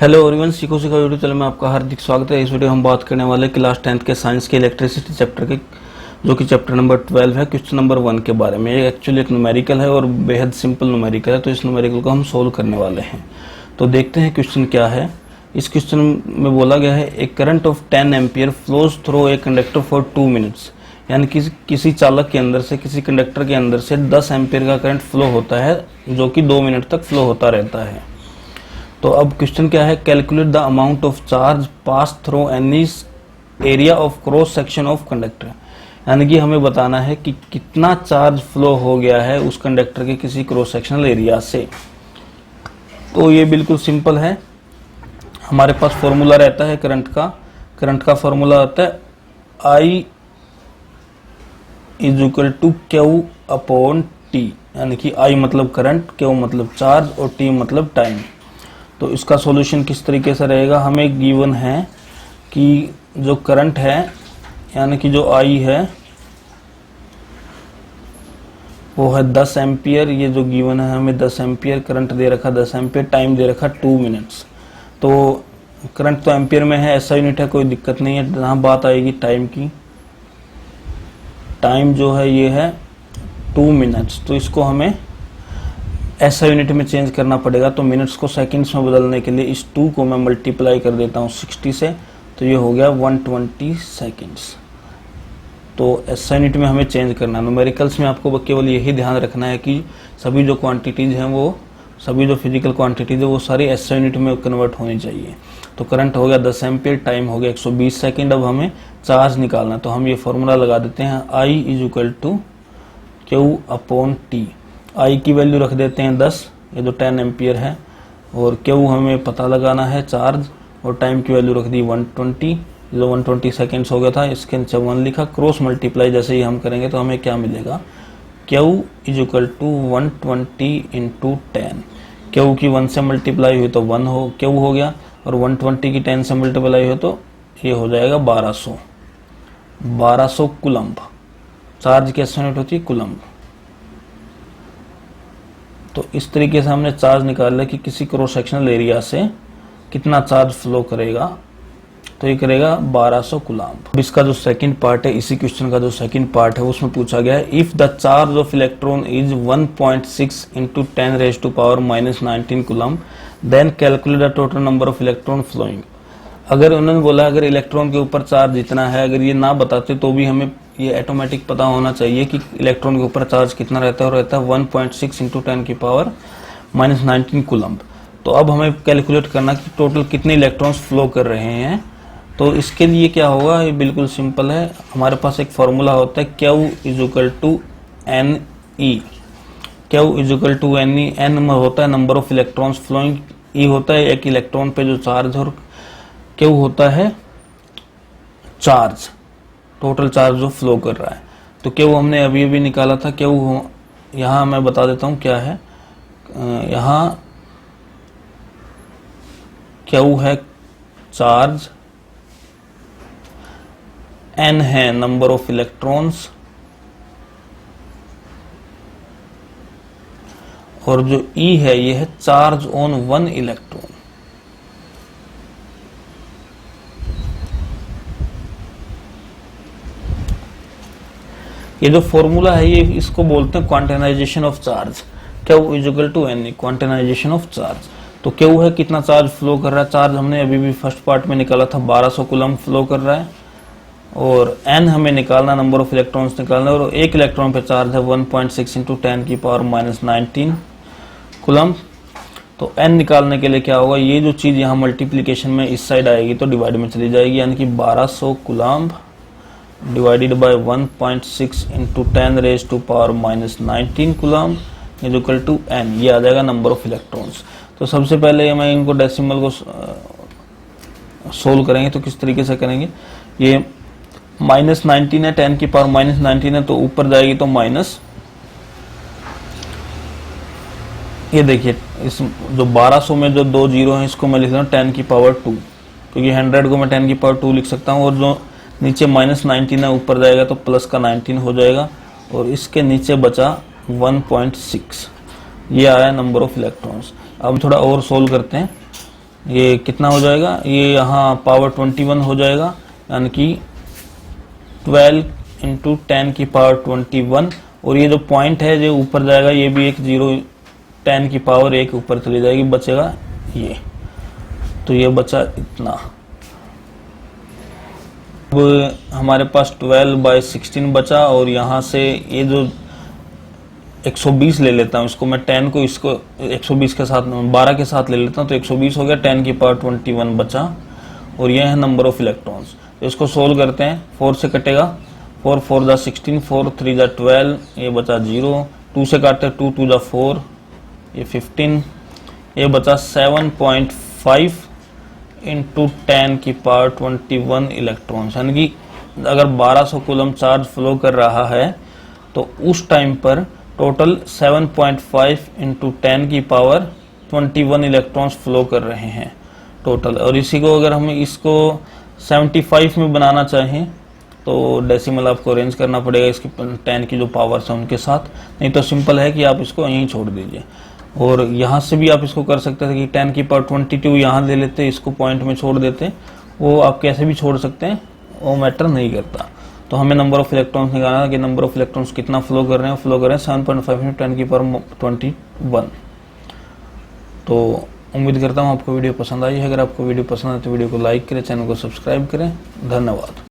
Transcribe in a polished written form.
Hello everyone, सीखो सीखो YouTube channel में आपका हार्दिक स्वागत है। इस वीडियो हम बात करने वाले क्लास 10th के साइंस के इलेक्ट्रिसिटी चैप्टर के, जो कि चैप्टर नंबर 12 है, क्वेश्चन नंबर 1 के बारे में। ये एक्चुअली एक न्यूमेरिकल है और बेहद सिंपल न्यूमेरिकल है, तो इस न्यूमेरिकल को हम सोल्व करने वाले हैं। तो देखते हैं क्वेश्चन क्या है। इस क्वेश्चन में बोला गया है a current of 10 ampere flows through a conductor for 2 minutes, यानी कि किसी चालक के अंदर से, किसी कंडक्टर के अंदर से 10 एम्पियर का करंट फ्लो होता है, जो कि 2 मिनट तक फ्लो होता रहता है। तो अब क्वेश्चन क्या है, calculate the amount of charge pass through any area of cross section of conductor, यानी कि हमें बताना है कि कितना चार्ज फ्लो हो गया है उस कंडक्टर के किसी क्रॉस सेक्शनल एरिया से। तो ये बिल्कुल सिंपल है। हमारे पास फॉर्मूला रहता है करंट का फॉर्मूला होता है I is equal to Q upon T, यानी कि I मतलब करंट, क्यू मतलब चार्ज और टी मतलब टाइम। तो इसका सॉल्यूशन किस तरीके से रहेगा, हमें गिवन है कि जो करंट है, यानी कि जो I है वो है 10 एम्पियर। ये जो गिवन है हमें 10 एम्पियर करंट दे रखा, 10 एम्पियर, टाइम दे रखा 2 मिनट्स। तो करंट तो एम्पियर में है, ऐसा यूनिट है, कोई दिक्कत नहीं है। जहाँ बात आएगी टाइम की, टाइम जो है ये है 2 मिनट्स, तो इसको हमें ऐसा यूनिट में चेंज करना पड़ेगा। तो मिनट्स को सेकंड्स में बदलने के लिए इस 2 को मैं मल्टीप्लाई कर देता हूँ 60 से, तो ये हो गया 120 सेकंड्स। तो ऐसा यूनिट में हमें चेंज करना है। न्यूमेरिकल्स में आपको केवल यही ध्यान रखना है कि सभी जो क्वांटिटीज़ हैं, वो सभी जो फिजिकल क्वांटिटीज़ है वो सारी ऐसा यूनिट में कन्वर्ट होनी चाहिए। तो करंट हो गया 10 एम्पियर, टाइम हो गया 120 सेकेंड। अब हमें चार्ज निकालना है, तो हम ये फॉर्मूला लगा देते हैं I is equal to Q upon T. I की वैल्यू रख देते हैं 10, ये जो 10 एम्पियर है, और क्यू हमें पता लगाना है चार्ज, और टाइम की वैल्यू रख दी 120, जो 120 सेकेंड्स हो गया था, इसके नीचे 1 लिखा। क्रॉस मल्टीप्लाई जैसे ही हम करेंगे तो हमें क्या मिलेगा, Q is equal to 120 into 10। Q की 1 से मल्टीप्लाई हुई तो 1 हो क्यू हो गया, और 120 की 10 से मल्टीप्लाई हो तो ये हो जाएगा 1200 कुलम्ब। चार्ज की यूनिट होती है कुलम्ब। तो इस तरीके से हमने चार्ज निकाला कि किसी क्रॉस सेक्शनल एरिया से कितना चार्ज फ्लो करेगा, तो ये करेगा 1200 कुलम्ब। इसका जो सेकंड पार्ट है, इसी क्वेश्चन का जो सेकंड पार्ट है, उसमें पूछा गया है if the charge of electron is 1.6 into 10 raise to power -19 coulomb, then calculate the total number of electron flowing. अगर उन्होंने बोला अगर इलेक्ट्रॉन के ऊपर चार्ज इतना है, अगर ये ना बताते तो भी हमें ये ऑटोमेटिक पता होना चाहिए कि इलेक्ट्रॉन के ऊपर चार्ज कितना रहता है, और रहता है 1.6 इंटू 10 की पावर -19 कुलम्ब। तो अब हमें कैलकुलेट करना कि टोटल कितने इलेक्ट्रॉन्स फ्लो कर रहे हैं। तो इसके लिए क्या होगा, ये बिल्कुल सिंपल है। हमारे पास एक फॉर्मूला होता है Q is equal to N E. Q is equal to N E, N होता है number of electrons flowing, E होता है एक इलेक्ट्रॉन पे जो चार्ज, और क्यू होता है चार्ज, टोटल चार्ज जो फ्लो कर रहा है। तो क्यू हमने अभी अभी निकाला था। क्यू यहाँ मैं बता देता हूँ क्या है। यहाँ क्यू है चार्ज, एन है नंबर ऑफ इलेक्ट्रॉन्स, और जो ई है ये है चार्ज ऑन 1 इलेक्ट्रॉन। ये जो फॉर्मूला है, ये इसको बोलते हैं quantization of charge. Q is equal to N, quantization of charge. तो क्यू है कितना चार्ज फ्लो कर रहा है, चार्ज हमने अभी भी फर्स्ट पार्ट में निकाला था 1200 कुलम्ब फ्लो कर रहा है, और एन हमें निकालना, नंबर ऑफ इलेक्ट्रॉन्स निकालना, और एक इलेक्ट्रॉन पे चार्ज है 1.6 इंटू 10 की पावर -19 कुलम्ब। तो एन निकालने के लिए क्या होगा, ये जो चीज यहाँ मल्टीप्लीकेशन में इस साइड आएगी तो डिवाइड में चली जाएगी, यानी कि 1200 coulomb divided by 1.6 into 10 raise to power -19 coulomb is equal to N. ये आ जाएगा नंबर ऑफ इलेक्ट्रॉन्स। तो सबसे पहले मैं इनको डेसिमल को सोल्व करेंगे। तो किस तरीके से करेंगे, ये -19 है, 10 की पावर -19 है, तो ऊपर जाएगी तो माइनस, ये देखिए इस जो 1200 में जो 2 जीरो हैं, इसको मैं लिख रहा हूँ 10 की पावर 2, क्योंकि 100 को मैं 10 की पावर 2 लिख सकता हूँ, और जो नीचे -19 है ऊपर जाएगा तो प्लस का 19 हो जाएगा, और इसके नीचे बचा 1.6। ये आया नंबर ऑफ इलेक्ट्रॉन्स। अब थोड़ा और सोल्व करते हैं। ये कितना हो जाएगा, ये यहाँ पावर 21 हो जाएगा, यानी कि 12 इंटू 10 की पावर 21। और ये जो पॉइंट है जो ऊपर जाएगा ये भी एक 0 10 की पावर 1 ऊपर चली जाएगी, बचेगा ये। तो ये बचा इतना। अब हमारे पास 12/16 बचा, और यहाँ से ये जो 120 ले लेता हूँ इसको मैं, 10 को इसको 120 के साथ 12 के साथ ले लेता हूँ, तो 120 हो गया, 10 की पावर 21 बचा। और ये है नंबर ऑफ इलेक्ट्रॉन्स। तो इसको सोल्व करते हैं, 4 से कटेगा, 4 4 जा 16, 4 3 जा 12, ये बचा 0, 2 से काटे 2 2 जा 4, ये 15, ये बचा 7.5 इंटू 10 की पावर 21 इलेक्ट्रॉन्स। यानी कि अगर 1200 कूलम चार्ज फ्लो कर रहा है तो उस टाइम पर टोटल 7.5 इंटू 10 की पावर 21 इलेक्ट्रॉन्स फ्लो कर रहे हैं टोटल। और इसी को अगर हम इसको 75 में बनाना चाहें तो डेसिमल आपको अरेंज करना पड़ेगा इसकी 10 की जो पावर्स हैं उनके साथ, नहीं तो सिंपल है कि आप इसको यहीं छोड़ दीजिए। और यहाँ से भी आप इसको कर सकते थे कि 10 की पावर 22 यहाँ ले लेते, इसको पॉइंट में छोड़ देते, वो आप कैसे भी छोड़ सकते हैं, वो मैटर नहीं करता। तो हमें नंबर ऑफ इलेक्ट्रॉन्स निकालना है कि नंबर ऑफ इलेक्ट्रॉन्स कितना फ्लो कर रहे हैं, फ्लो कर रहे हैं 7.5 में 10 की पावर 21। तो उम्मीद करता हूँ आपको वीडियो पसंद आई है। अगर आपको वीडियो पसंद है तो वीडियो को लाइक करें, चैनल को सब्सक्राइब करें। धन्यवाद।